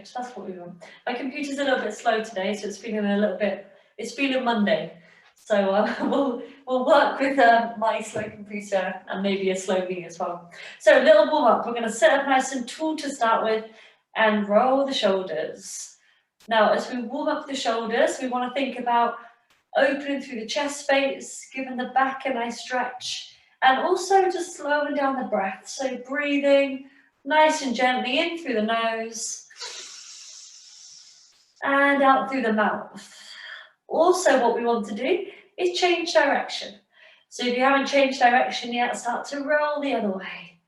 Perfect, that's what we want. My computer's a little bit slow today, so it's feeling a little bit, it's feeling Monday. So we'll work with my slow computer and maybe a slow me as well. So a little warm up, we're going to sit up nice and tall to start with and roll the shoulders. Now as we warm up the shoulders, we want to think about opening through the chest space, giving the back a nice stretch, and also just slowing down the breath. So breathing nice and gently in through the nose and out through the mouth. Also, what we want to do is change direction. So if you haven't changed direction yet, start to roll the other way.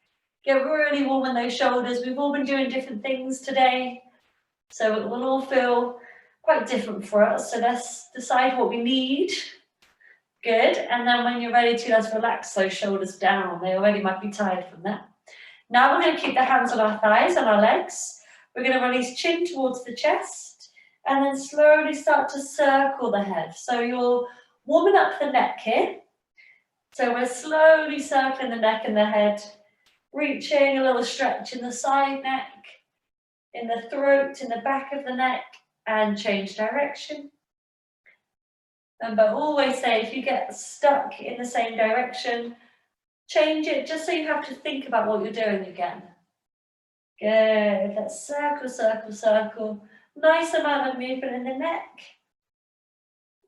Get really warm in those shoulders. We've all been doing different things today, so it will all feel quite different for us. So let's decide what we need. Good. And then when you're ready to, let's relax those shoulders down. They already might be tired from that. Now we're going to keep the hands on our thighs and our legs. We're going to release chin towards the chest. And then slowly start to circle the head. So you're warming up the neck here. So we're slowly circling the neck and the head, reaching a little stretch in the side neck, in the throat, in the back of the neck, and change direction. Remember, always say if you get stuck in the same direction, change it just so you have to think about what you're doing again. Good. Let's circle, circle, circle. Nice amount of movement in the neck.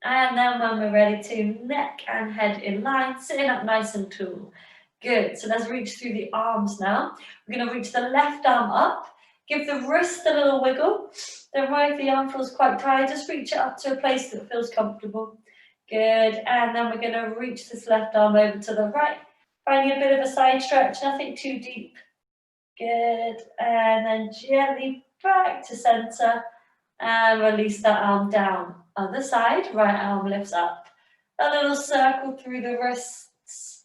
And then when we're ready to, neck and head in line, sitting up nice and tall. Good, so let's reach through the arms now. We're going to reach the left arm up, give the wrist a little wiggle. Then right, if the arm feels quite tired, just reach it up to a place that feels comfortable. Good, and then we're going to reach this left arm over to the right, finding a bit of a side stretch, nothing too deep. Good, and then gently back to center. And release that arm down. Other side, right arm lifts up. A little circle through the wrists.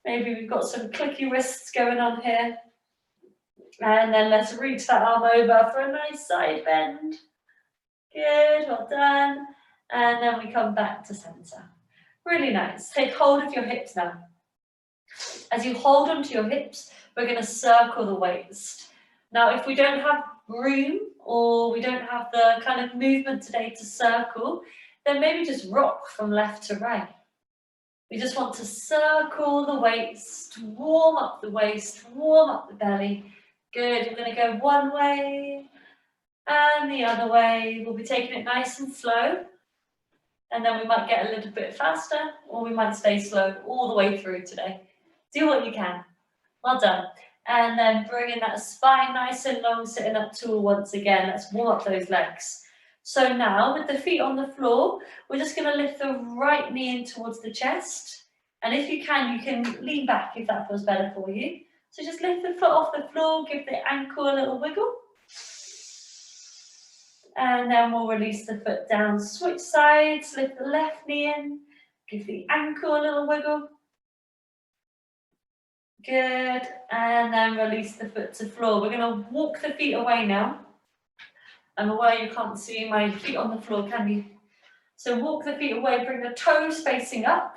Maybe we've got some clicky wrists going on here. And then let's reach that arm over for a nice side bend. Good, well done. And then we come back to center. Really nice. Take hold of your hips now. As you hold onto your hips, we're going to circle the waist. Now, if we don't have room or we don't have the kind of movement today to circle, then maybe just rock from left to right. We just want to circle the waist, warm up the waist, warm up the belly. Good, we're going to go one way and the other way. We'll be taking it nice and slow, and then we might get a little bit faster or we might stay slow all the way through today. Do what you can. Well done. And then bringing that spine nice and long, sitting up tall once again. Let's warm up those legs. So now with the feet on the floor, we're just going to lift the right knee in towards the chest. And if you can lean back if that feels better for you. So just lift the foot off the floor, give the ankle a little wiggle. And then we'll release the foot down, switch sides, lift the left knee in, give the ankle a little wiggle. Good, and then release the foot to floor. We're going to walk the feet away now. I'm aware you can't see my feet on the floor, can you? So walk the feet away, bring the toes facing up,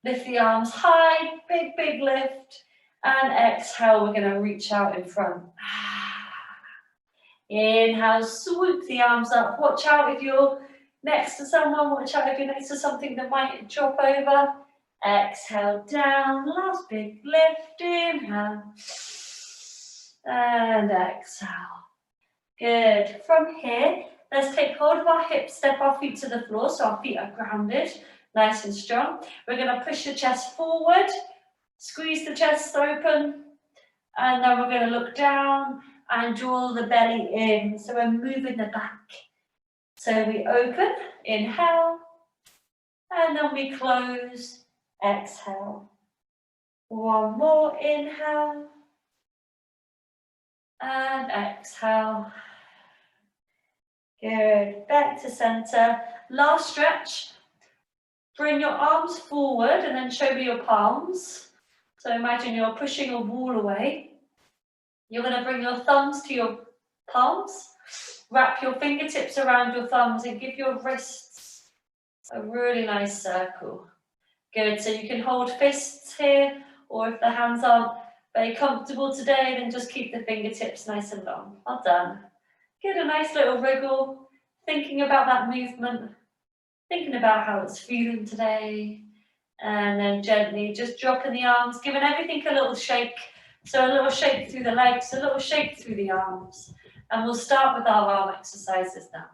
lift the arms high, big, big lift, and exhale, we're going to reach out in front. Inhale, swoop the arms up. Watch out if you're next to someone, watch out if you're next to something that might drop over. Exhale down, last big lift, inhale, and exhale. Good. From here, let's take hold of our hips, step our feet to the floor so our feet are grounded, nice and strong. We're going to push the chest forward, squeeze the chest open, and then we're going to look down and draw the belly in. So we're moving the back. So we open, inhale, and then we close. Exhale. One more inhale and exhale. Good. Back to center. Last stretch. Bring your arms forward and then show me your palms. So imagine you're pushing a wall away. You're going to bring your thumbs to your palms. Wrap your fingertips around your thumbs and give your wrists a really nice circle. Good, so you can hold fists here, or if the hands aren't very comfortable today, then just keep the fingertips nice and long. Well done. Get a nice little wriggle, thinking about that movement, thinking about how it's feeling today, and then gently just dropping the arms, giving everything a little shake. So a little shake through the legs, a little shake through the arms. And we'll start with our arm exercises now.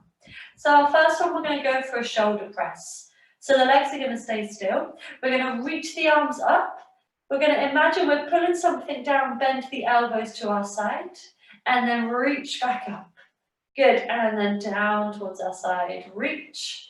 So our first one, we're going to go for a shoulder press. So the legs are going to stay still. We're going to reach the arms up. We're going to imagine we're pulling something down, bend the elbows to our side, and then reach back up. Good, and then down towards our side, reach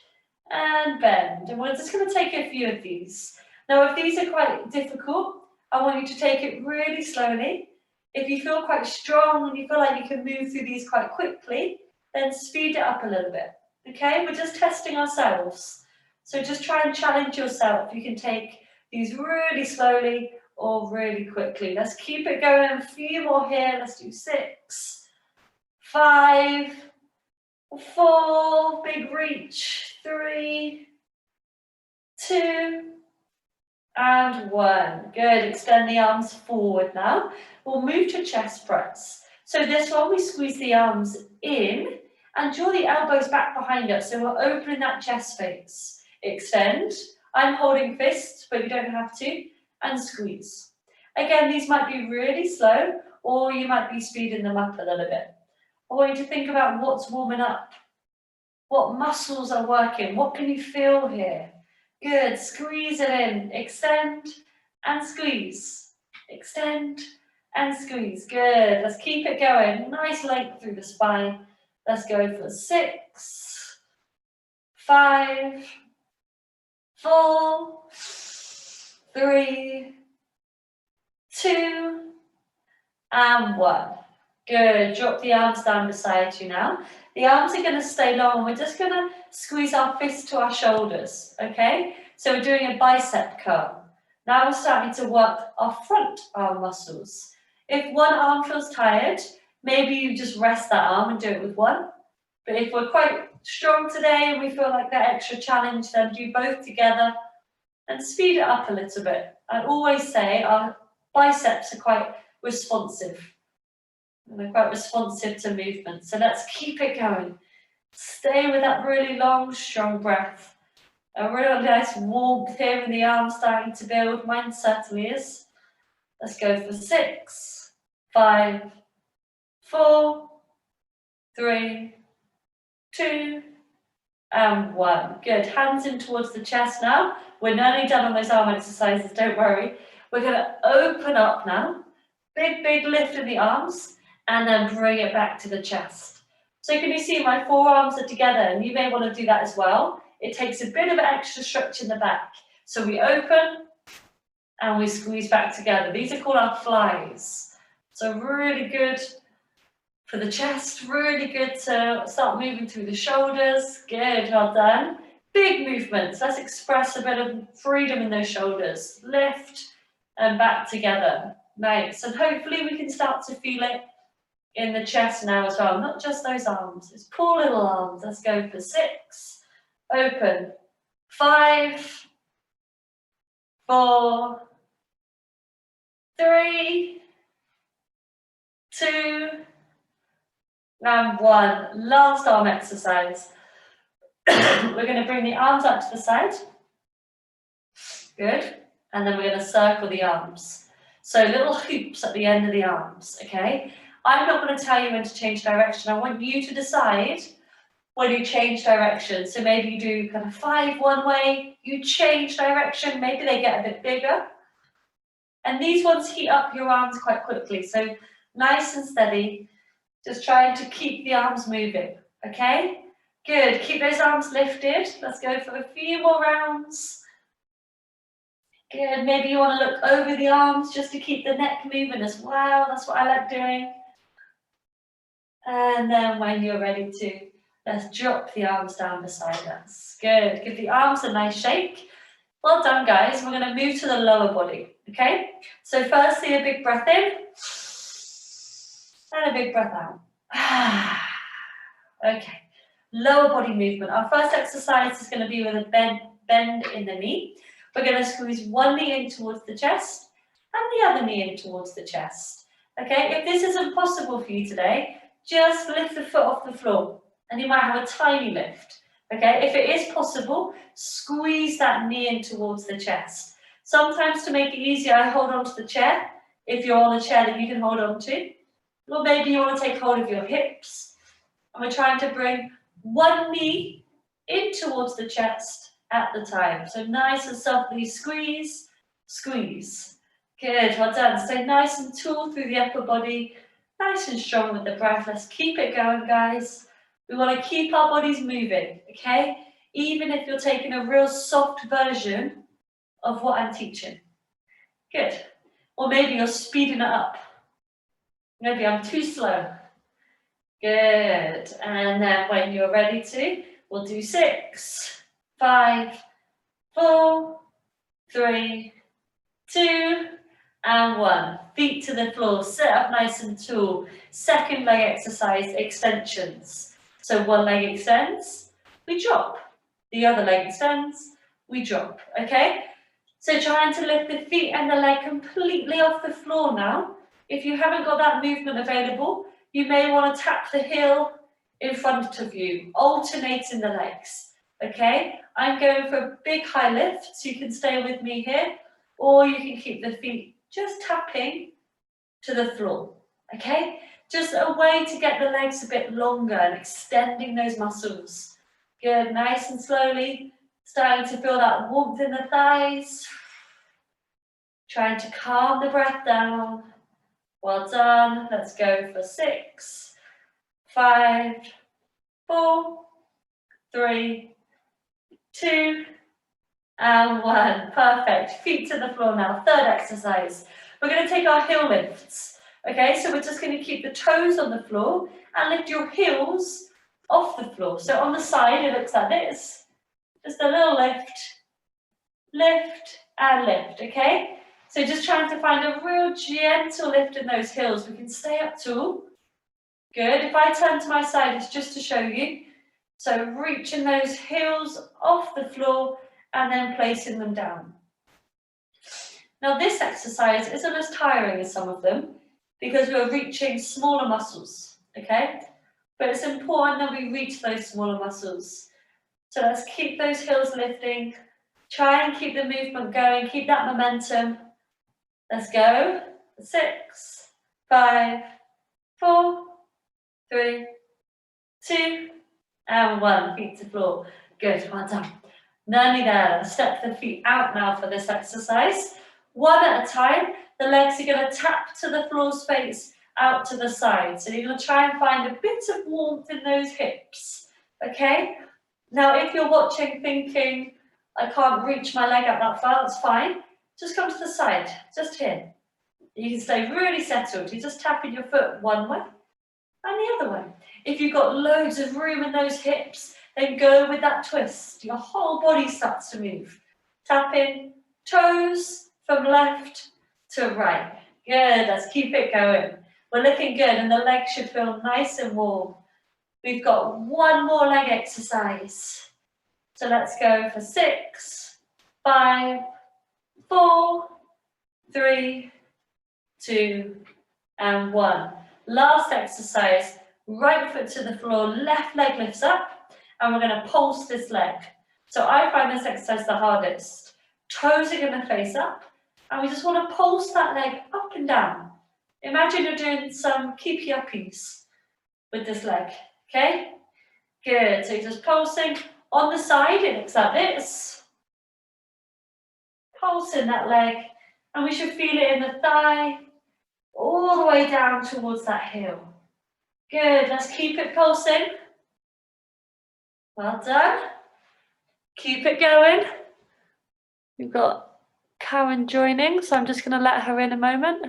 and bend. And we're just going to take a few of these. Now, if these are quite difficult, I want you to take it really slowly. If you feel quite strong and you feel like you can move through these quite quickly, then speed it up a little bit. Okay, we're just testing ourselves. So just try and challenge yourself. You can take these really slowly or really quickly. Let's keep it going. A few more here. Let's do 6, 5, 4, big reach, 3, 2, and 1. Good, extend the arms forward now. We'll move to chest press. So this one, we squeeze the arms in and draw the elbows back behind us. So we're opening that chest space. Extend. I'm holding fists, but you don't have to. And squeeze. Again, these might be really slow, or you might be speeding them up a little bit. I want you to think about what's warming up. What muscles are working? What can you feel here? Good, squeeze it in, extend and squeeze, extend and squeeze. Good, let's keep it going. Nice length through the spine. Let's go for 6, 5, 4, 3, 2, and 1. Good, drop the arms down beside you now. The arms are going to stay long and we're just going to squeeze our fists to our shoulders, okay? So we're doing a bicep curl. Now we're starting to work our front arm muscles. If one arm feels tired, maybe you just rest that arm and do it with one. But if we're quite strong today and we feel like that extra challenge, then do both together and speed it up a little bit. I always say our biceps are quite responsive. And they're quite responsive to movement. So let's keep it going. Stay with that really long, strong breath. A real nice warmth here in the arms starting to build. Mine certainly is. Let's go for 6, 5, 4, 3, 2, and 1. Good. Hands in towards the chest now. We're nearly done on those arm exercises, don't worry. We're going to open up now. Big, big lift in the arms. And then bring it back to the chest. So can you see my forearms are together, and you may want to do that as well. It takes a bit of an extra stretch in the back. So we open and we squeeze back together. These are called our flies. So really good for the chest, really good to start moving through the shoulders. Good, well done. Big movements. Let's express a bit of freedom in those shoulders. Lift and back together. Nice. And hopefully we can start to feel it in the chest now as well, not just those arms. It's poor little arms. Let's go for 6, open, 5, 4, 3, 2, and 1. Last arm exercise. We're going to bring the arms up to the side. Good. And then we're going to circle the arms. So little hoops at the end of the arms, okay? I'm not going to tell you when to change direction. I want you to decide when you change direction. So maybe you do kind of 5 one way, you change direction, maybe they get a bit bigger. And these ones heat up your arms quite quickly. So nice and steady, just trying to keep the arms moving, okay? Good, keep those arms lifted. Let's go for a few more rounds. Good, maybe you want to look over the arms just to keep the neck moving as well. That's what I like doing. And then when you're ready to, let's drop the arms down beside us. Good, give the arms a nice shake. Well done, guys. We're going to move to the lower body, okay? So firstly, a big breath in. And a big breath out. Okay, lower body movement. Our first exercise is going to be with a bend in the knee. We're going to squeeze one knee in towards the chest and the other knee in towards the chest. Okay, if this is impossible for you today, just lift the foot off the floor, and you might have a tiny lift. Okay, if it is possible, squeeze that knee in towards the chest. Sometimes to make it easier, I hold on to the chair. If you're on a chair that you can hold on to, or maybe you want to take hold of your hips. And we're trying to bring one knee in towards the chest at the time. So nice and softly squeeze, squeeze. Good, well done. Stay nice and tall through the upper body, nice and strong with the breath. Let's keep it going, guys. We want to keep our bodies moving, okay? Even if you're taking a real soft version of what I'm teaching. Good. Or maybe you're speeding it up. Maybe I'm too slow. Good. And then when you're ready to, we'll do 6, 5, 4, 3, 2, and 1. Feet to the floor. Sit up nice and tall. Second leg exercise, extensions. So one leg extends, we drop. The other leg extends, we drop. Okay? So trying to lift the feet and the leg completely off the floor now. If you haven't got that movement available, you may want to tap the heel in front of you, alternating the legs. Okay? I'm going for a big high lift, so you can stay with me here, or you can keep the feet just tapping to the floor. Okay? Just a way to get the legs a bit longer and extending those muscles. Good, nice and slowly, starting to feel that warmth in the thighs. Trying to calm the breath down. Well done. Let's go for 6, 5, 4, 3, 2, and 1. Perfect. Feet to the floor now. Third exercise. We're going to take our heel lifts. Okay, so we're just going to keep the toes on the floor and lift your heels off the floor. So on the side, it looks like this. Just a little lift, lift, and lift, okay? So just trying to find a real gentle lift in those heels. We can stay up tall. Good. If I turn to my side, it's just to show you. So reaching those heels off the floor and then placing them down. Now this exercise isn't as tiring as some of them because we're reaching smaller muscles, okay? But it's important that we reach those smaller muscles. So let's keep those heels lifting. Try and keep the movement going, keep that momentum. Let's go. 6, 5, 4, 3, 2, and 1. Feet to floor. Good, well done. Nearly there. Let's step the feet out now for this exercise. One at a time. The legs are going to tap to the floor space, out to the side. So you're going to try and find a bit of warmth in those hips. Okay? Now, if you're watching thinking, I can't reach my leg up that far, that's fine. Just come to the side, just here. You can stay really settled. You're just tapping your foot one way and the other way. If you've got loads of room in those hips, then go with that twist. Your whole body starts to move. Tapping toes from left to right. Good, let's keep it going. We're looking good and the legs should feel nice and warm. We've got one more leg exercise. So let's go for 6, 5, 4, 3, 2, and 1. Last exercise, right foot to the floor, left leg lifts up, and we're going to pulse this leg. So I find this exercise the hardest. Toes are going to face up, and we just want to pulse that leg up and down. Imagine you're doing some keepy uppies with this leg, okay? Good, so you're just pulsing. On the side, it looks like this. Pulsing that leg, and we should feel it in the thigh, all the way down towards that heel. Good, let's keep it pulsing. Well done. Keep it going. We've got Karen joining, so I'm just going to let her in a moment.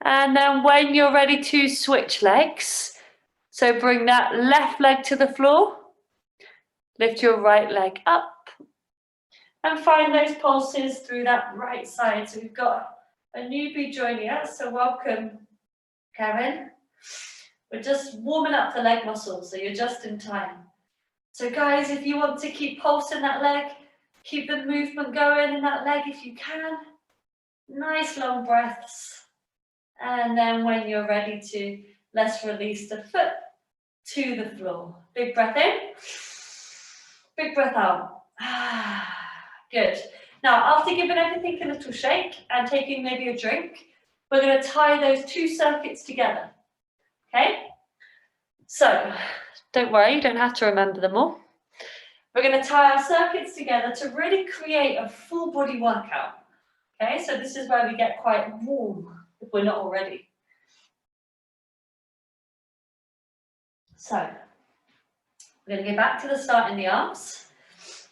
And then when you're ready to switch legs, so bring that left leg to the floor, lift your right leg up, and find those pulses through that right side. So we've got a newbie joining us, so welcome, Karen. We're just warming up the leg muscles, so you're just in time. So guys, if you want to keep pulsing that leg, keep the movement going in that leg if you can. Nice long breaths. And then when you're ready to Let's release the foot to the floor. Big breath in, big breath out. Good. Now, after giving everything a little shake and taking maybe a drink, we're going to tie those two circuits together. Okay? So, don't worry, you don't have to remember them all. We're going to tie our circuits together to really create a full body workout. Okay, so this is where we get quite warm if we're not already. So, we're going to go back to the start in the arms.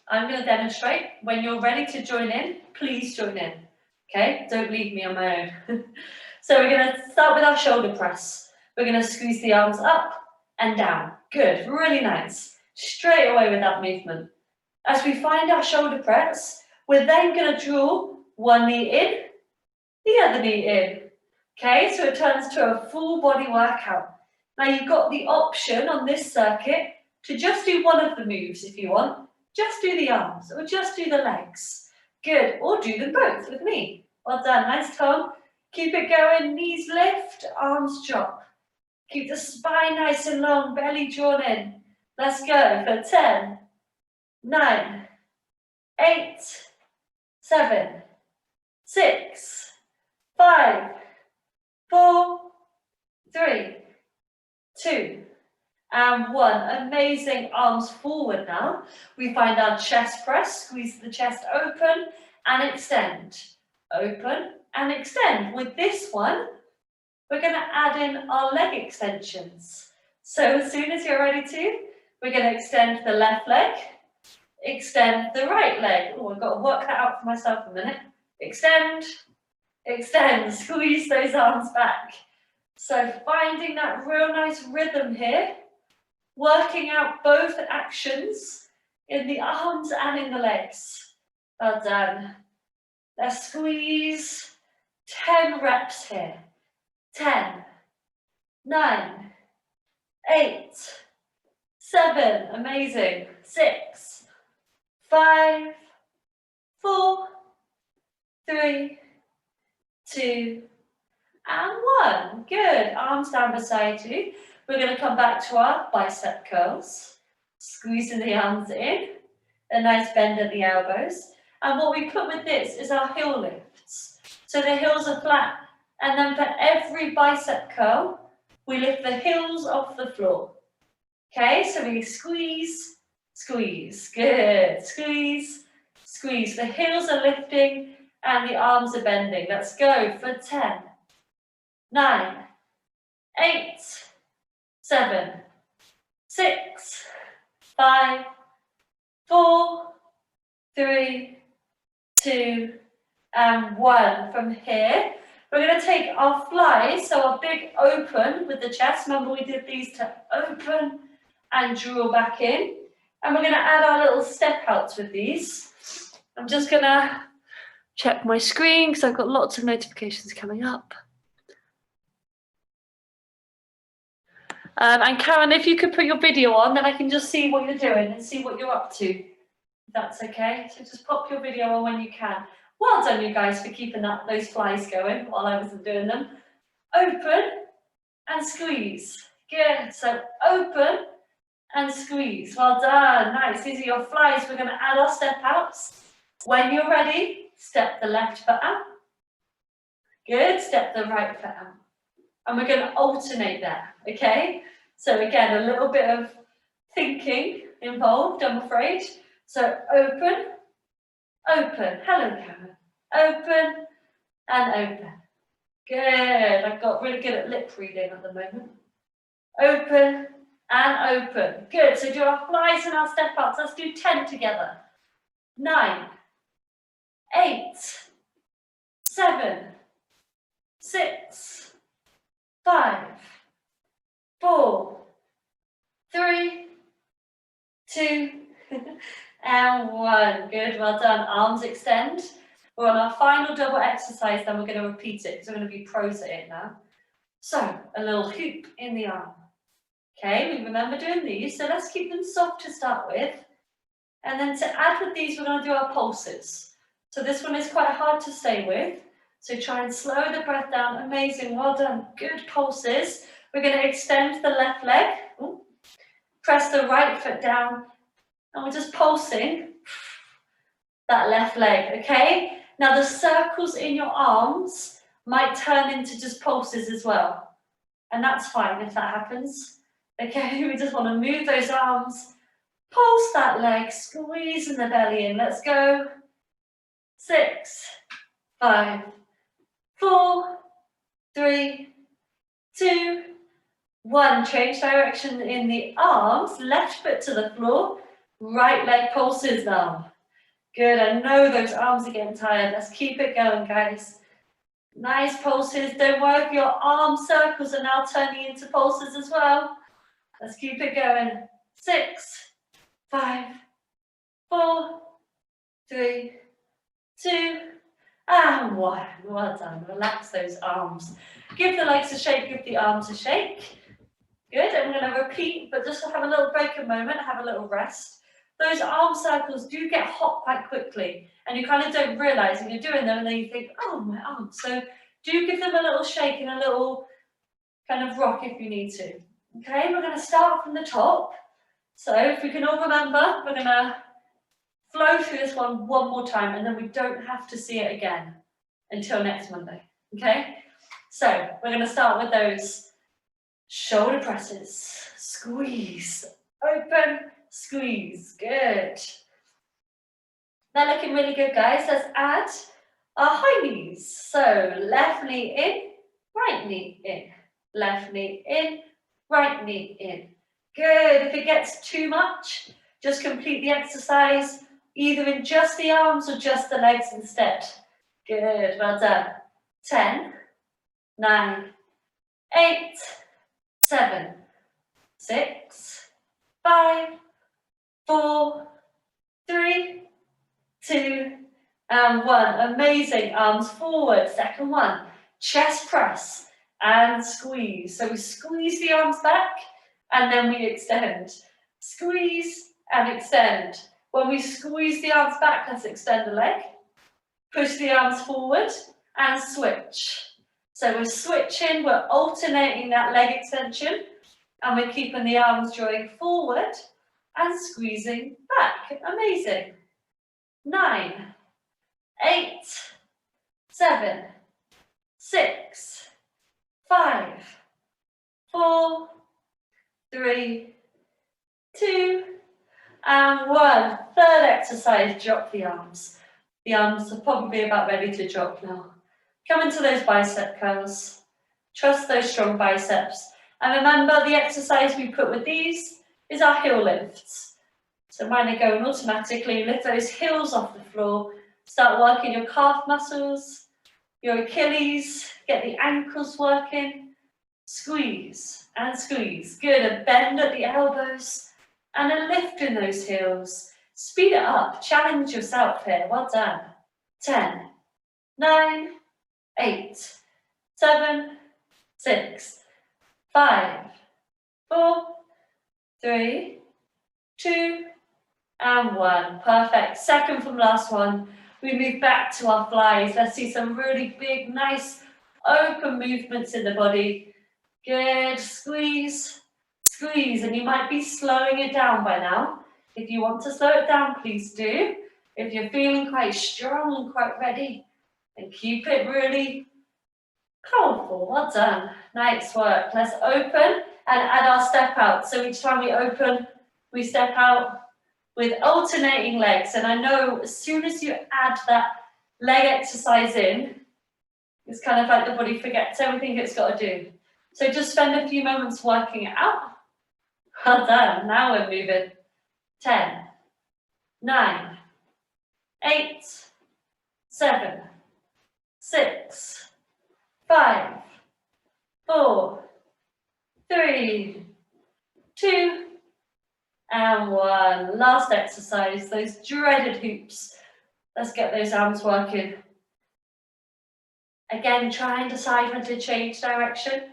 I'm going to demonstrate. When you're ready to join in, please join in. Okay, don't leave me on my own. So we're going to start with our shoulder press. We're going to squeeze the arms up and down. Good, really nice. Straight away with that movement. As we find our shoulder press, we're then going to draw one knee in, the other knee in. Okay, so it turns to a full body workout. Now you've got the option on this circuit to just do one of the moves if you want. Just do the arms or just do the legs. Good, or do them both with me. Well done, nice Tom. Keep it going, knees lift, arms drop. Keep the spine nice and long, belly drawn in. Let's go for 10, 9, 8, 7, 6, 5, 4, 3, 2, and 1. Amazing. Arms forward now. We find our chest press. Squeeze the chest open and extend. Open and extend. With this one, we're going to add in our leg extensions. So as soon as you're ready to, we're going to extend the left leg, extend the right leg. Oh, I've got to work that out for myself a minute. Extend, extend, squeeze those arms back. So finding that real nice rhythm here, working out both actions in the arms and in the legs. Well done. Let's squeeze 10 reps here. 10, 9, 8, 7, amazing, 6, 5, 4, 3, 2, and 1. Good, arms down beside you. We're going to come back to our bicep curls, squeezing the arms in, a nice bend at the elbows. And what we put with this is our heel lifts. So the heels are flat, and then for every bicep curl, we lift the heels off the floor. Okay, so we squeeze, squeeze, good, squeeze, squeeze. The heels are lifting and the arms are bending. Let's go for 10, 9, 8, 7, 6, 5, 4, 3, 2, and 1. From here, we're going to take our flies, so our big open with the chest. Remember we did these to open and draw back in. And we're going to add our little step outs with these. I'm just going to check my screen because I've got lots of notifications coming up. And Karen, if you could put your video on, then I can just see what you're doing and see what you're up to. If that's okay. So just pop your video on when you can. Well done, you guys, for keeping those flies going while I wasn't doing them. Open and squeeze. Good. So open and squeeze. Well done. Nice. These are your flies. We're going to add our step outs. When you're ready, step the left foot out. Good. Step the right foot out. And we're going to alternate there. Okay. So again, a little bit of thinking involved, I'm afraid. So open. Open. Hello, Karen. Open and open. Good. I've got really good at lip reading at the moment. Open and open. Good. So do our flies and our step outs. Let's do 10 together. 9, 8, 7, 6, 5, 4, 3, 2, and 1. Good, well done. Arms extend. We're on our final double exercise, then we're going to repeat it because we're going to be pros at it now. So, a little hoop in the arm. Okay, we remember doing these, so let's keep them soft to start with. And then to add with these, we're going to do our pulses. So this one is quite hard to stay with. So try and slow the breath down. Amazing, well done. Good pulses. We're going to extend the left leg. Ooh. Press the right foot down. And we're just pulsing that left leg, okay? Now the circles in your arms might turn into just pulses as well. And that's fine if that happens. Okay, we just want to move those arms, pulse that leg, squeezing the belly in. Let's go. 6, 5, 4, 3, 2, 1. Change direction in the arms, left foot to the floor, right leg pulses now. Good, I know those arms are getting tired. Let's keep it going, guys. Nice pulses. Don't worry if your arm circles are now turning into pulses as well. Let's keep it going. 6, 5, 4, 3, 2, and 1. Well done. Relax those arms. Give the legs a shake, give the arms a shake. Good, and we're going to repeat, but just have a little break a moment, have a little rest. Those arm circles do get hot quite quickly, and you kind of don't realise when you're doing them, and then you think, oh, my arms. So do give them a little shake and a little kind of rock if you need to. Okay, we're going to start from the top. So if we can all remember, we're going to flow through this one more time, and then we don't have to see it again until next Monday. Okay, so we're going to start with those shoulder presses. Squeeze, open, squeeze. Good. They're looking really good, guys. Let's add our high knees. So left knee in, right knee in, left knee in, right knee in. Good. If it gets too much, just complete the exercise either in just the arms or just the legs instead. Good. Well done. 10, 9, 8, 7, 6, 5, 4, 3, 2, and 1. Amazing. Arms forward. Second one. Chest press and squeeze. So we squeeze the arms back and then we extend. Squeeze and extend. When we squeeze the arms back, let's extend the leg. Push the arms forward and switch. So we're switching, we're alternating that leg extension, and we're keeping the arms drawing forward and squeezing back. Amazing. 9, 8, 7, 6, 5, 4, 3, 2, and 1. Third exercise, drop the arms. The arms are probably about ready to drop now. Come into those bicep curls. Trust those strong biceps. And remember, the exercise we put with these is our heel lifts. So mine are going automatically. Lift those heels off the floor. Start working your calf muscles, your Achilles. Get the ankles working. Squeeze and squeeze. Good. A bend at the elbows and a lift in those heels. Speed it up. Challenge yourself here. Well done. 10, 9, 8, 7, 6, 5, 4, 3, 2, and 1. Perfect. Second from last one. We move back to our flies. Let's see some really big, nice, open movements in the body. Good. Squeeze, squeeze. And you might be slowing it down by now. If you want to slow it down, please do. If you're feeling quite strong and quite ready, then keep it really powerful. Well done. Nice work. Let's open and add our step out. So each time we open, we step out with alternating legs. And I know as soon as you add that leg exercise in, it's kind of like the body forgets everything it's got to do. So just spend a few moments working it out. Well done. Now we're moving. 10, 9, 8, 7, 6, 5, 4, 3, 2, and 1. Last exercise, those dreaded hoops. Let's get those arms working. Again, try and decide when to change direction.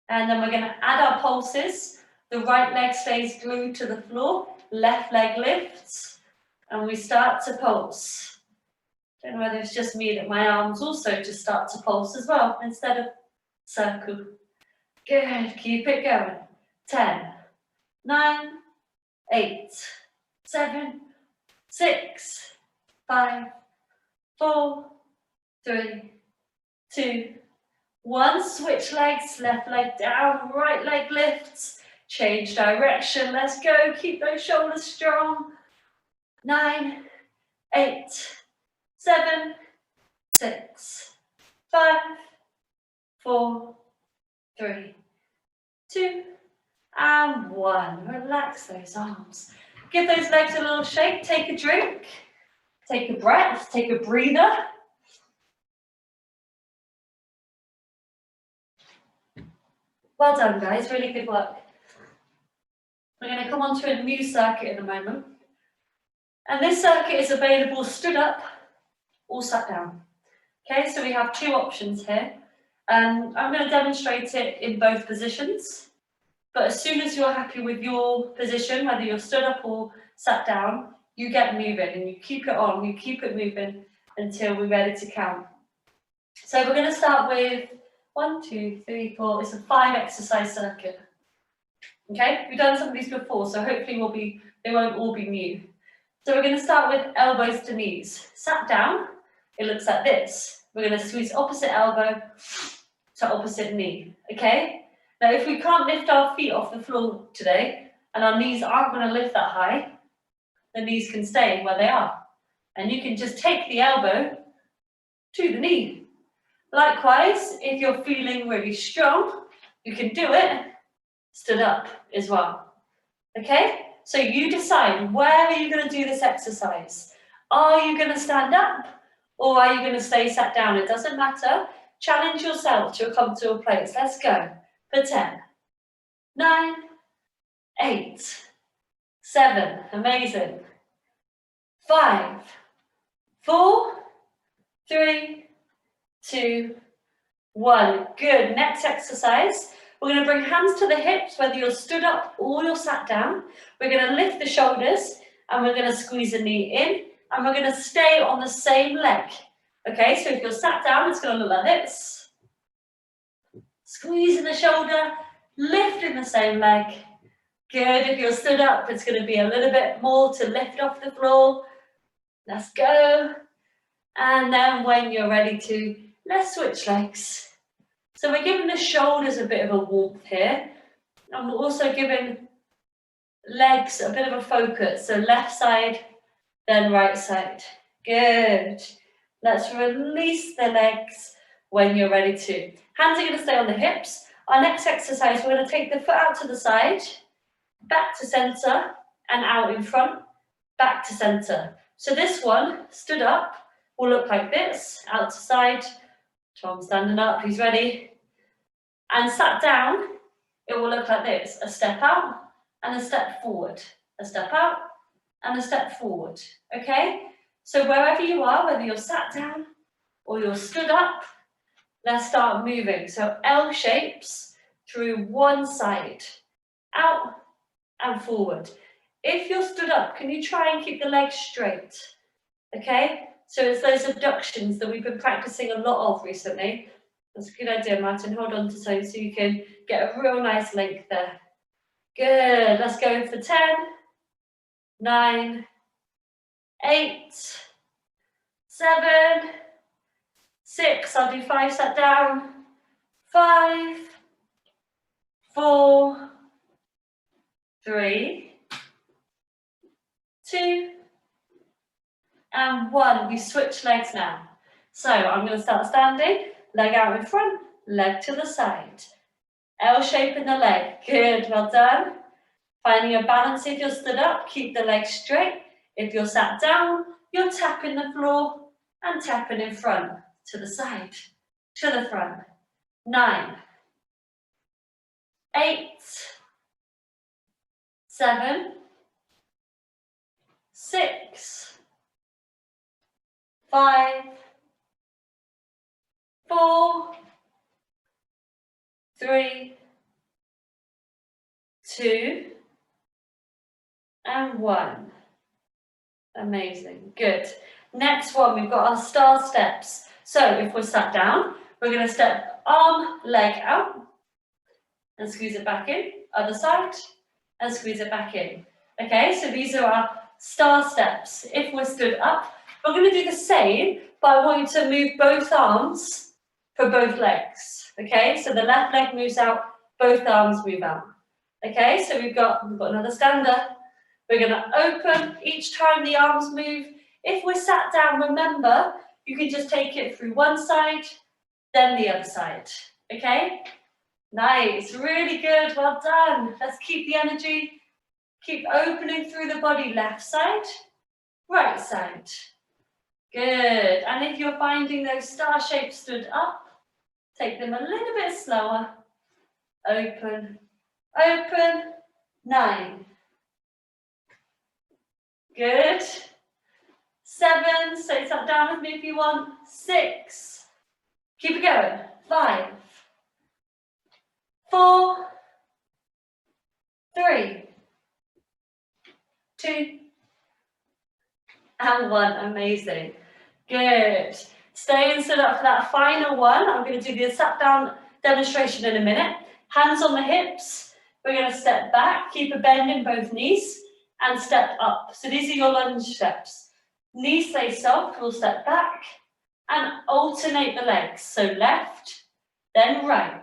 And then we're going to add our pulses. The right leg stays glued to the floor. Left leg lifts. And we start to pulse. Don't know whether it's just me that my arms also just start to pulse as well, instead of circle. Good, keep it going. 10, 9, 8, 7, 6, 5, 4, 3, 2, 1. Switch legs, left leg down, right leg lifts. Change direction, let's go. Keep those shoulders strong. 9, 8, 7, 6, 5, 4, 3, 2, and 1. Relax those arms. Give those legs a little shake. Take a drink. Take a breath. Take a breather. Well done, guys. Really good work. We're going to come on to a new circuit in a moment. And this circuit is available stood up or sat down. Okay, so we have two options here. I'm going to demonstrate it in both positions. But as soon as you're happy with your position, whether you're stood up or sat down, you get moving and you keep it on, you keep it moving until we're ready to count. So we're going to start with 1, 2, 3, 4. It's a 5 exercise circuit. Okay, we've done some of these before, so hopefully they won't all be new. So we're going to start with elbows to knees. Sat down, it looks like this. We're going to squeeze opposite elbow to opposite knee. Okay? Now, if we can't lift our feet off the floor today and our knees aren't going to lift that high, the knees can stay where they are. And you can just take the elbow to the knee. Likewise, if you're feeling really strong, you can do it stood up as well. Okay? So you decide, where are you going to do this exercise? Are you going to stand up or are you going to stay sat down? It doesn't matter. Challenge yourself to a comfortable place. Let's go. For 10, 9, 8, 7, amazing. 5, 4, 3, 2, 1. Good. Next exercise. We're going to bring hands to the hips, whether you're stood up or you're sat down. We're going to lift the shoulders and we're going to squeeze the knee in and we're going to stay on the same leg. Okay, so if you're sat down, it's going to look like this. Squeezing the shoulder, lifting the same leg. Good. If you're stood up, it's going to be a little bit more to lift off the floor. Let's go. And then when you're ready to, let's switch legs. So we're giving the shoulders a bit of a warmth here. And we're also giving legs a bit of a focus. So left side, then right side. Good. Let's release the legs when you're ready to. Hands are going to stay on the hips. Our next exercise, we're going to take the foot out to the side, back to center, and out in front, back to center. So this one, stood up, will look like this, out to side. Tom standing up, he's ready. And sat down, it will look like this, a step out and a step forward. A step out and a step forward, okay? So wherever you are, whether you're sat down or you're stood up, let's start moving. So L shapes through one side, out and forward. If you're stood up, can you try and keep the legs straight? Okay, so it's those abductions that we've been practicing a lot of recently. That's a good idea, Martin. Hold on to those so you can get a real nice length there. Good. Let's go for 10, 9, 8, 7, 6. I'll do 5 sat down. 5, 4, 3, 2, and 1. We switch legs now. So I'm going to start standing. Leg out in front, leg to the side. L shape in the leg. Good, well done. Finding a balance if you're stood up, keep the legs straight. If you're sat down, you're tapping the floor and tapping in front, to the side, to the front. 9, 8, 7, 6, 5, 4, 3, 2, and 1. Amazing, good. Next one, we've got our star steps. So if we're sat down, we're going to step arm, leg out, and squeeze it back in. Other side, and squeeze it back in. Okay, so these are our star steps. If we're stood up, we're going to do the same, but I want you to move both arms for both legs. Okay, so the left leg moves out, both arms move out. Okay, so we've got another stander. We're going to open each time the arms move. If we're sat down, remember, you can just take it through one side, then the other side. Okay? Nice, really good, well done. Let's keep the energy. Keep opening through the body, left side, right side. Good, and if you're finding those star shapes stood up, take them a little bit slower. Open, open, 9. Good. 7, stay sat down with me if you want. 6, keep it going. 5, 4, 3, 2, and 1. Amazing. Good. Stay and sit up for that final one. I'm going to do the sat down demonstration in a minute. Hands on the hips. We're going to step back, keep a bend in both knees, and step up. So these are your lunge steps. Knees stay soft, we'll step back and alternate the legs. So left, then right,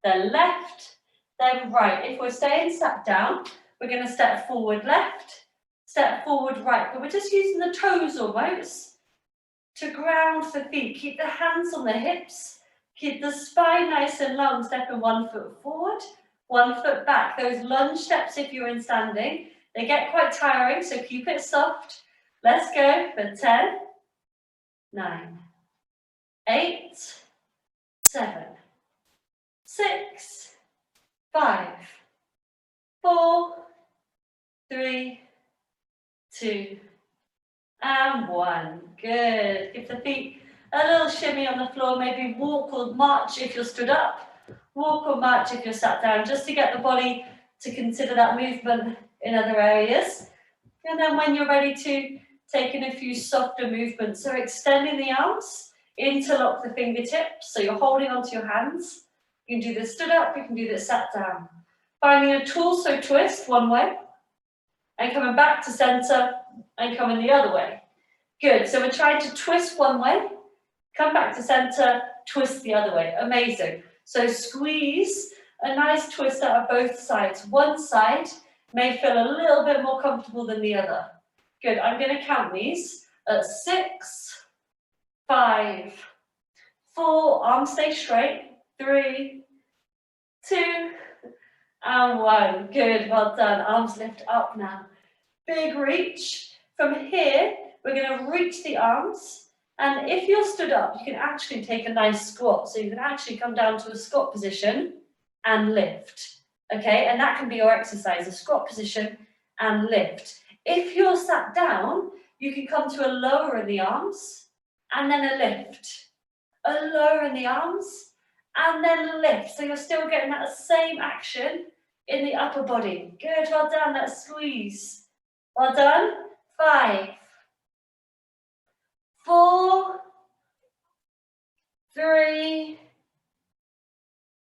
then left, then right. If we're staying sat down, we're going to step forward left, step forward right, but we're just using the toes almost to ground the feet. Keep the hands on the hips, keep the spine nice and long, stepping 1 foot forward, 1 foot back. Those lunge steps, if you're in standing, they get quite tiring, so keep it soft. Let's go for 10, 9, 8, 7, 6, 5, 4, 3, 2, and 1. Good. Give the feet a little shimmy on the floor, maybe walk or march if you're stood up, walk or march if you're sat down, just to get the body to consider that movement in other areas. And then when you're ready to take in a few softer movements, so extending the arms, interlock the fingertips, so you're holding onto your hands. You can do this stood up, you can do this sat down. Finding a torso twist one way, and coming back to center, and coming the other way. Good, so we're trying to twist one way, come back to center, twist the other way. Amazing. So squeeze a nice twist out of both sides. One side may feel a little bit more comfortable than the other. Good, I'm going to count these at 6, 5, 4, arms stay straight, 3, 2, and 1. Good, well done. Arms lift up now. Big reach. From here, we're going to reach the arms, and if you're stood up, you can actually take a nice squat. So you can actually come down to a squat position and lift. Okay, and that can be your exercise, a squat position and lift. If you're sat down, you can come to a lower in the arms and then a lift. A lower in the arms and then a lift. So you're still getting that same action in the upper body. Good, well done, let's squeeze. Well done. 5, 4, 3,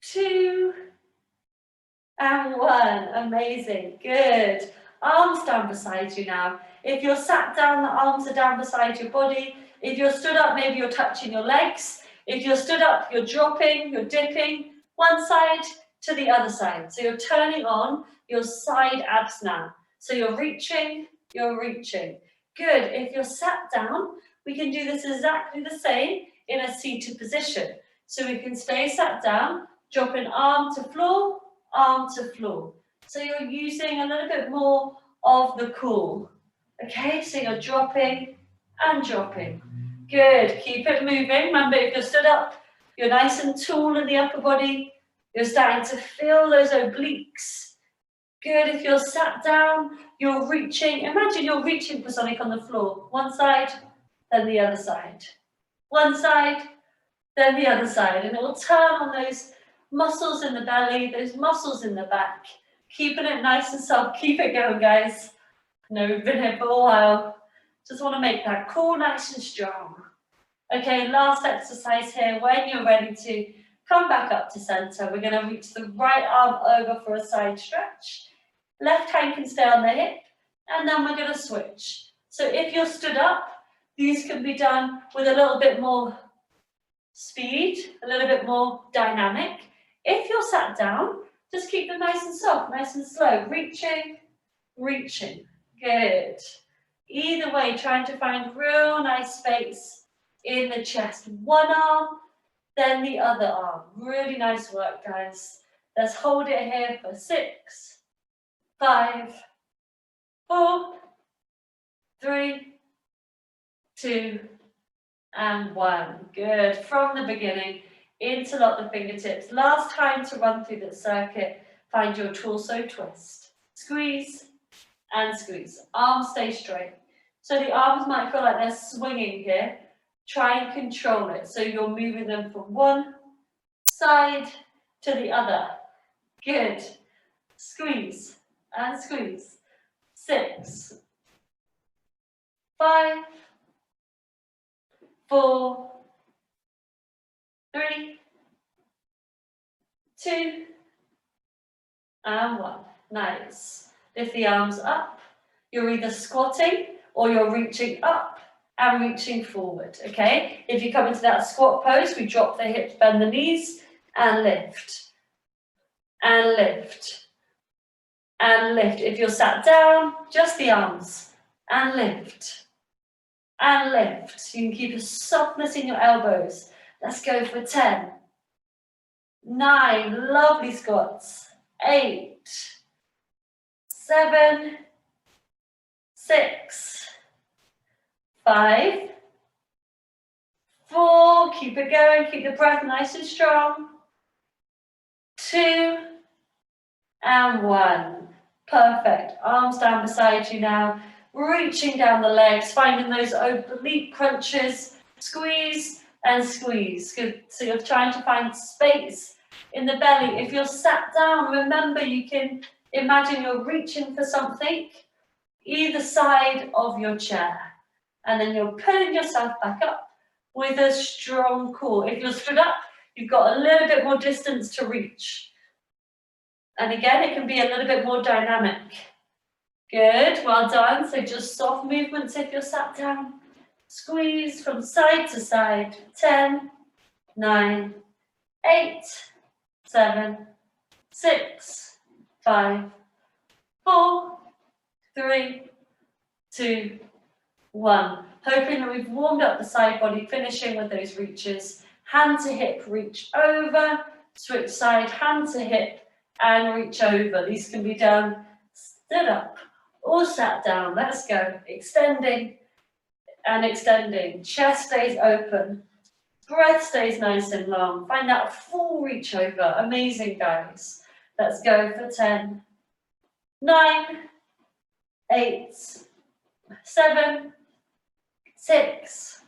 2, and 1. Amazing. Good. Arms down beside you now. If you're sat down, the arms are down beside your body. If you're stood up, maybe you're touching your legs. If you're stood up, you're dropping, you're dipping one side to the other side. So you're turning on your side abs now. So you're reaching, you're reaching. Good. If you're sat down, we can do this exactly the same in a seated position. So we can stay sat down, dropping arm to floor, arm to floor. So you're using a little bit more of the core. Okay, so you're dropping and dropping. Good, keep it moving. Remember, if you're stood up, you're nice and tall in the upper body. You're starting to feel those obliques. Good, if you're sat down, you're reaching. Imagine you're reaching for something on the floor. One side, then the other side. One side, then the other side. And it will turn on those muscles in the belly, those muscles in the back. Keeping it nice and soft. Keep it going, guys. I know we've been here for a while. Just want to make that core nice and strong. Okay, last exercise here. When you're ready to Come back up to center. We're going to reach the right arm over for a side stretch. Left hand can stay on the hip, and then we're going to switch. So if you're stood up, these can be done with a little bit more speed, a little bit more dynamic. If you're sat down, just keep them nice and soft, nice and slow. Reaching, reaching. Good. Either way, trying to find real nice space in the chest. One arm, then the other arm. Really nice work, guys. Let's hold it here for 6, 5, 4, 3, 2, and 1. Good. From the beginning, interlock the fingertips. Last time to run through the circuit, find your torso twist. Squeeze and squeeze. Arms stay straight. So the arms might feel like they're swinging here. Try and control it. So you're moving them from one side to the other. Good. Squeeze and squeeze. 6, 5, 4, 3, 2, and 1. Nice. Lift the arms up. You're either squatting or you're reaching up and reaching forward, okay? If you come into that squat pose, we drop the hips, bend the knees, and lift. And lift. And lift. If you're sat down, just the arms. And lift. And lift. You can keep a softness in your elbows. Let's go for 10. 9, lovely squats. 8, 7, 6, 5, 4, keep it going, keep the breath nice and strong. 2, and 1. Perfect. Arms down beside you now. Reaching down the legs, finding those oblique crunches. Squeeze and squeeze. Good. So you're trying to find space in the belly. If you're sat down, remember you can imagine you're reaching for something either side of your chair. And then you're pulling yourself back up with a strong core. If you're stood up, you've got a little bit more distance to reach. And again, it can be a little bit more dynamic. Good, well done. So just soft movements if you're sat down. Squeeze from side to side. 10, 9, 8, 7, 6, 5, 4, 3, 2, 1. Hoping that we've warmed up the side body, finishing with those reaches. Hand to hip, reach over. Switch side, hand to hip, and reach over. These can be done stood up or sat down. Let's go. Extending and extending. Chest stays open. Breath stays nice and long. Find that full reach over. Amazing, guys. Let's go for 10, 9, 8, 7, 6,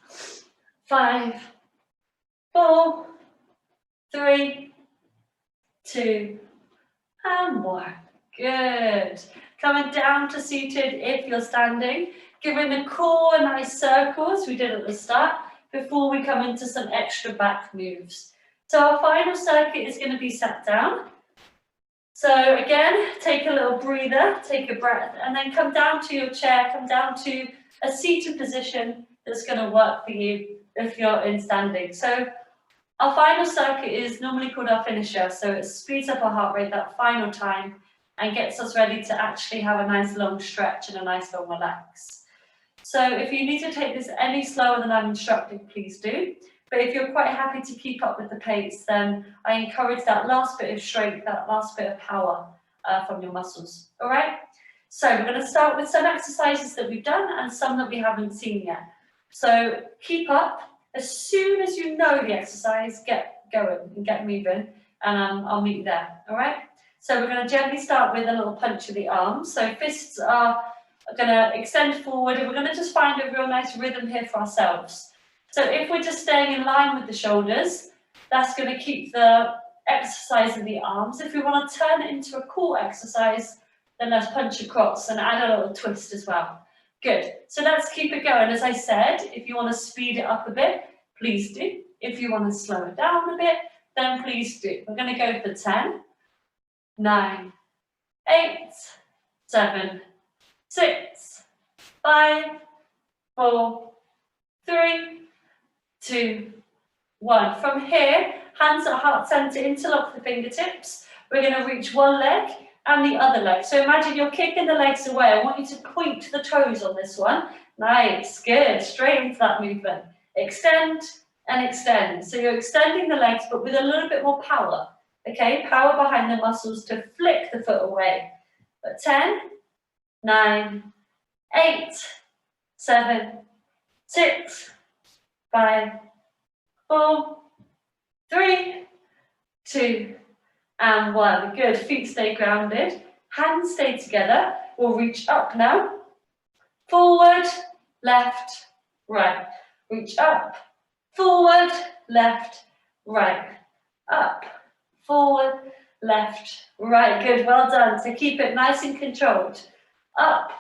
5, 4, 3, 2, and 1. Good. Coming down to seated if you're standing. Giving the core nice circles we did at the start before we come into some extra back moves. So our final circuit is going to be sat down. So again, take a little breather, take a breath, and then come down to your chair, come down to a seated position that's going to work for you if you're in standing. So our final circuit is normally called our finisher, so it speeds up our heart rate that final time and gets us ready to actually have a nice long stretch and a nice long relax. So if you need to take this any slower than I'm instructing, please do. But if you're quite happy to keep up with the pace, then I encourage that last bit of strength, that last bit of power from your muscles. All right? So we're going to start with some exercises that we've done and some that we haven't seen yet. So keep up. As soon as you know the exercise, get going and get moving, and I'll meet you there. All right? So we're going to gently start with a little punch of the arms. So fists are going to extend forward, and we're going to just find a real nice rhythm here for ourselves. So if we're just staying in line with the shoulders, that's going to keep the exercise in the arms. If we want to turn it into a core exercise, then let's punch across and add a little twist as well. Good. So let's keep it going. As I said, if you want to speed it up a bit, please do. If you want to slow it down a bit, then please do. We're going to go for 10, 9, 8, 7, 6, 5, 4, 3, 2, 1. From here, hands at heart center, interlock the fingertips. We're going to reach one leg and the other leg. So imagine you're kicking the legs away. I want you to point to the toes on this one. Nice, good. Straight into that movement. Extend and extend. So you're extending the legs, but with a little bit more power. Okay, power behind the muscles to flick the foot away. But 10, 9, 8, 7, 6, 5, 4, 3, 2, and 1. Good. Feet stay grounded. Hands stay together. We'll reach up now. Forward, left, right. Reach up, forward, left, right. Up, forward, left, right. Good. Well done. So keep it nice and controlled. Up,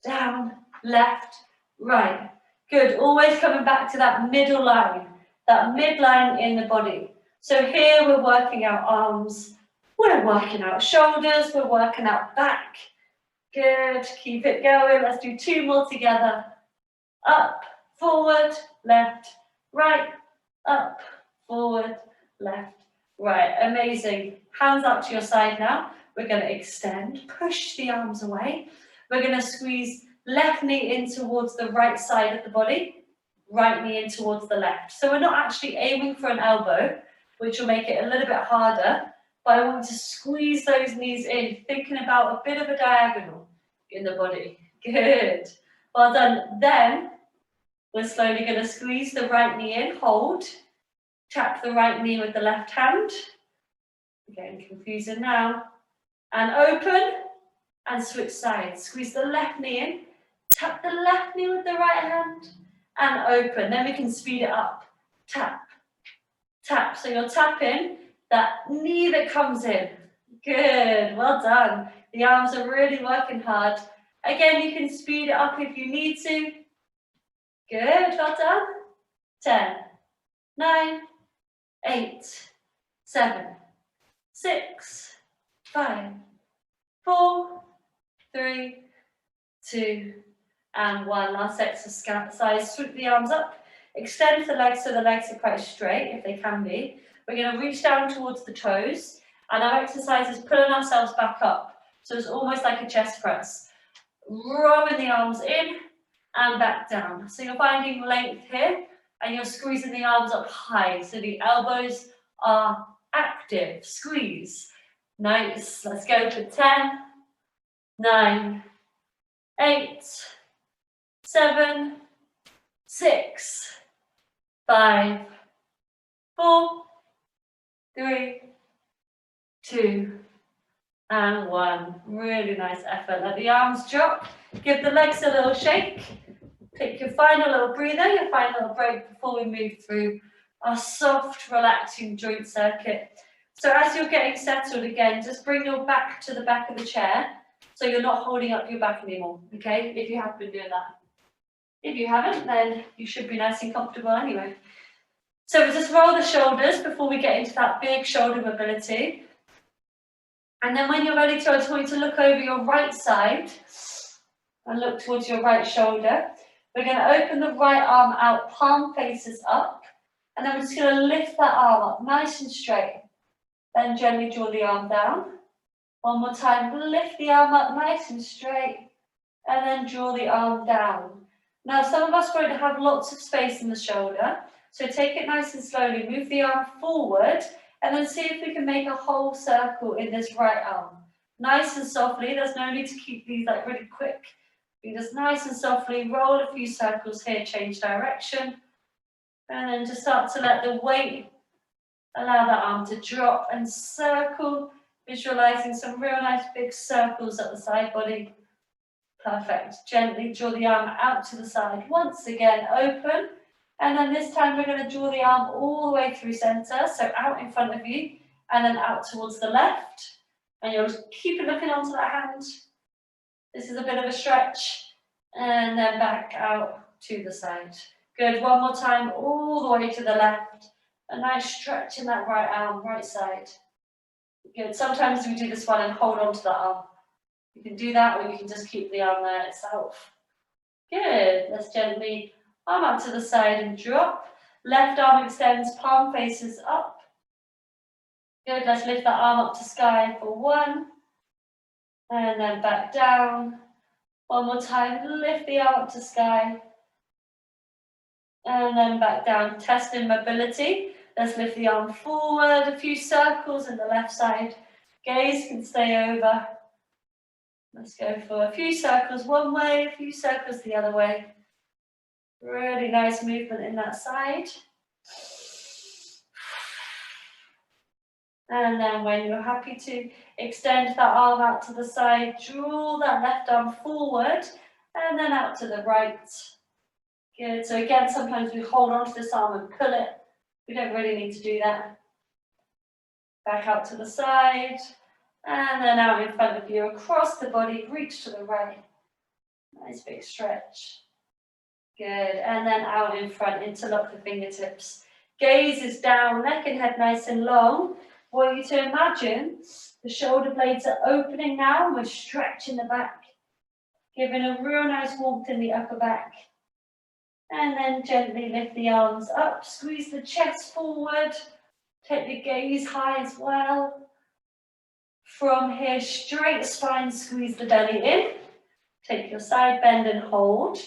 down, left, right. Good. Always coming back to that middle line, that midline in the body. So here we're working out arms, we're working out shoulders, we're working out back. Good. Keep it going. Let's do 2 more together. Up, forward, left, right. Up, forward, left, right. Amazing. Hands up to your side now. We're going to extend, push the arms away. We're going to squeeze left knee in towards the right side of the body, right knee in towards the left. So we're not actually aiming for an elbow, which will make it a little bit harder, but I want to squeeze those knees in, thinking about a bit of a diagonal in the body. Good. Well done. Then we're slowly going to squeeze the right knee in, hold, tap the right knee with the left hand. Getting confusing now. And open and switch sides. Squeeze the left knee in, tap the left knee with the right hand and open. Then we can speed it up. Tap, tap. So you're tapping that knee that comes in. Good, well done. The arms are really working hard. Again, you can speed it up if you need to. Good, well done. 10, 9, 8, 7, 6, 5, 4, 3, 2, and 1. Last exercise. Sweep the arms up. Extend the legs so the legs are quite straight, if they can be. We're going to reach down towards the toes. And our exercise is pulling ourselves back up. So it's almost like a chest press. Rowing the arms in and back down. So you're finding length here and you're squeezing the arms up high. So the elbows are active. Squeeze. Nice. Let's go for 10, 9, 8, 7, 6, 5, 4, 3, 2, and 1. Really nice effort. Let the arms drop. Give the legs a little shake. Take your final little breather, your final little break before we move through our soft, relaxing joint circuit. So as you're getting settled again, just bring your back to the back of the chair so you're not holding up your back anymore, okay? If you have been doing that. If you haven't, then you should be nice and comfortable anyway. So we just roll the shoulders before we get into that big shoulder mobility. And then when you're ready to, I just want you to look over your right side and look towards your right shoulder. We're going to open the right arm out, palm faces up. And then we're just going to lift that arm up nice and straight. Then gently draw the arm down. One more time, lift the arm up nice and straight. And then draw the arm down. Now, some of us won't have lots of space in the shoulder. So take it nice and slowly. Move the arm forward. And then see if we can make a whole circle in this right arm. Nice and softly. There's no need to keep these like really quick. You just nice and softly roll a few circles here, change direction. And then just start to let the weight allow that arm to drop and circle, visualizing some real nice big circles at the side body. Perfect. Gently draw the arm out to the side. Once again, open. And then this time we're going to draw the arm all the way through center, so out in front of you, and then out towards the left. And you'll keep looking onto that hand. This is a bit of a stretch. And then back out to the side. Good. One more time, all the way to the left A nice stretch in that right arm, right side. Good. Sometimes we do this one and hold on to the arm. You can do that, or you can just keep the arm there itself. Good. Let's gently arm out to the side and drop. Left arm extends, palm faces up. Good. Let's lift that arm up to sky for 1. And then back down. One more time. Lift the arm up to sky. And then back down. Testing mobility. Let's lift the arm forward. A few circles in the left side. Gaze can stay over. Let's go for a few circles one way, a few circles the other way. Really nice movement in that side. And then when you're happy to extend that arm out to the side, draw that left arm forward and then out to the right. Good. So again, sometimes we hold on to this arm and pull it. We don't really need to do that. Back out to the side. And then out in front of you, across the body, reach to the right. Nice big stretch. Good. And then out in front, interlock the fingertips. Gaze is down, neck and head nice and long. I want you to imagine the shoulder blades are opening now, and we're stretching the back, giving a real nice warmth in the upper back. And then gently lift the arms up, squeeze the chest forward, take the gaze high as well. From here, straight spine, squeeze the belly in. Take your side bend and hold.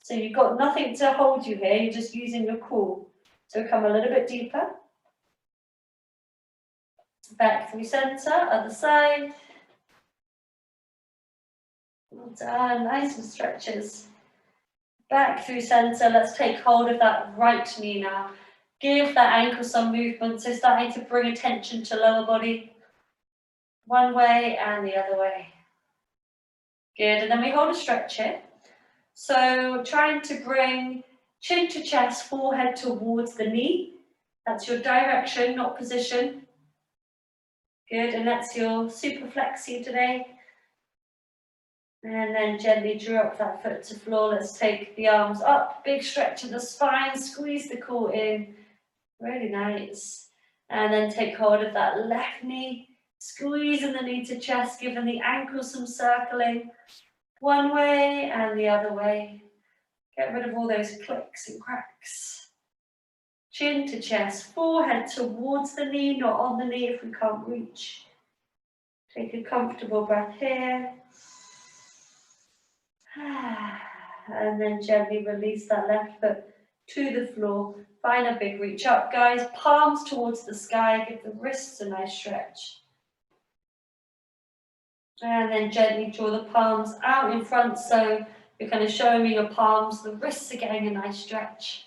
So you've got nothing to hold you here, you're just using your core. So come a little bit deeper. Back through center, other side. Well done, nice and stretches. Back through center, let's take hold of that right knee now. Give that ankle some movement, so starting to bring attention to lower body. One way and the other way. Good, and then we hold a stretch here. So trying to bring chin to chest, forehead towards the knee. That's your direction, not position. Good, and that's your super flexi today. And then gently drop that foot to floor. Let's take the arms up, big stretch of the spine, squeeze the core in. Really nice. And then take hold of that left knee. Squeezing the knee to chest, giving the ankle some circling. One way and the other way. Get rid of all those clicks and cracks. Chin to chest, forehead towards the knee, not on the knee if we can't reach. Take a comfortable breath here. And then gently release that left foot to the floor. Find a big reach up, guys. Palms towards the sky. Give the wrists a nice stretch. And then gently draw the palms out in front, so you're kind of showing me your palms, the wrists are getting a nice stretch.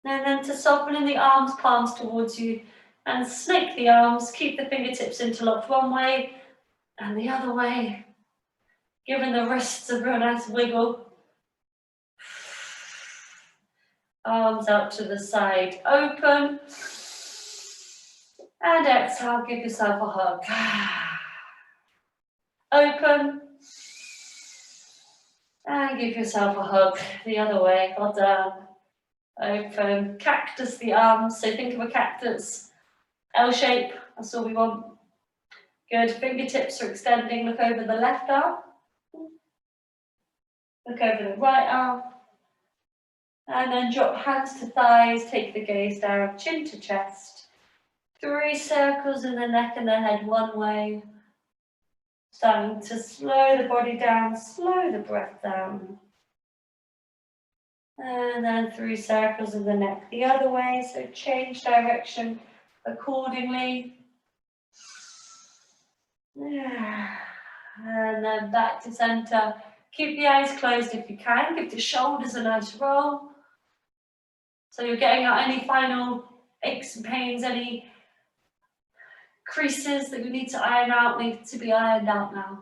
And then to soften in the arms, palms towards you, and snake the arms, keep the fingertips interlocked one way and the other way, giving the wrists a real nice wiggle. Arms out to the side, open. And exhale, give yourself a hug. Open. And give yourself a hug the other way. Well done. Open. Cactus the arms. So think of a cactus. L shape. That's all we want. Good. Fingertips are extending. Look over the left arm. Look over the right arm. And then drop hands to thighs. Take the gaze down. Chin to chest. 3 circles in the neck and the head one way. Starting to slow the body down, slow the breath down. And then 3 circles in the neck the other way, so change direction accordingly. And then back to center. Keep the eyes closed if you can. Give the shoulders a nice roll. So you're getting out any final aches and pains, any creases that we need to iron out, need to be ironed out now.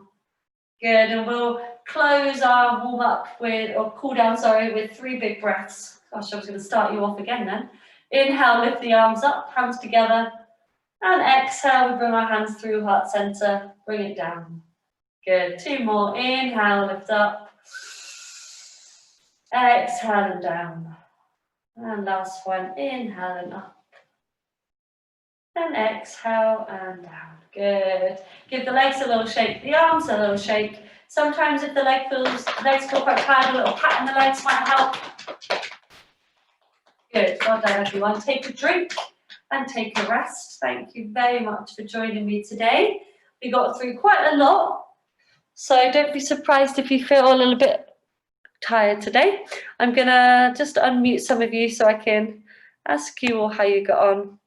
Good, and we'll close our warm up with, or cool down, sorry, with 3 big breaths. Gosh, I was going to start you off again then. Inhale, lift the arms up, hands together. And exhale, we bring our hands through heart center, bring it down. Good, 2 more. Inhale, lift up. Exhale and down. And last one, inhale and up. And exhale and down. Good. Give the legs a little shake, the arms a little shake. Sometimes if the legs feel quite tired, a little pat in the legs might help. Good. Well done, everyone. Take a drink and take a rest. Thank you very much for joining me today. We got through quite a lot, so don't be surprised if you feel a little bit tired today. I'm gonna just unmute some of you so I can ask you all how you got on.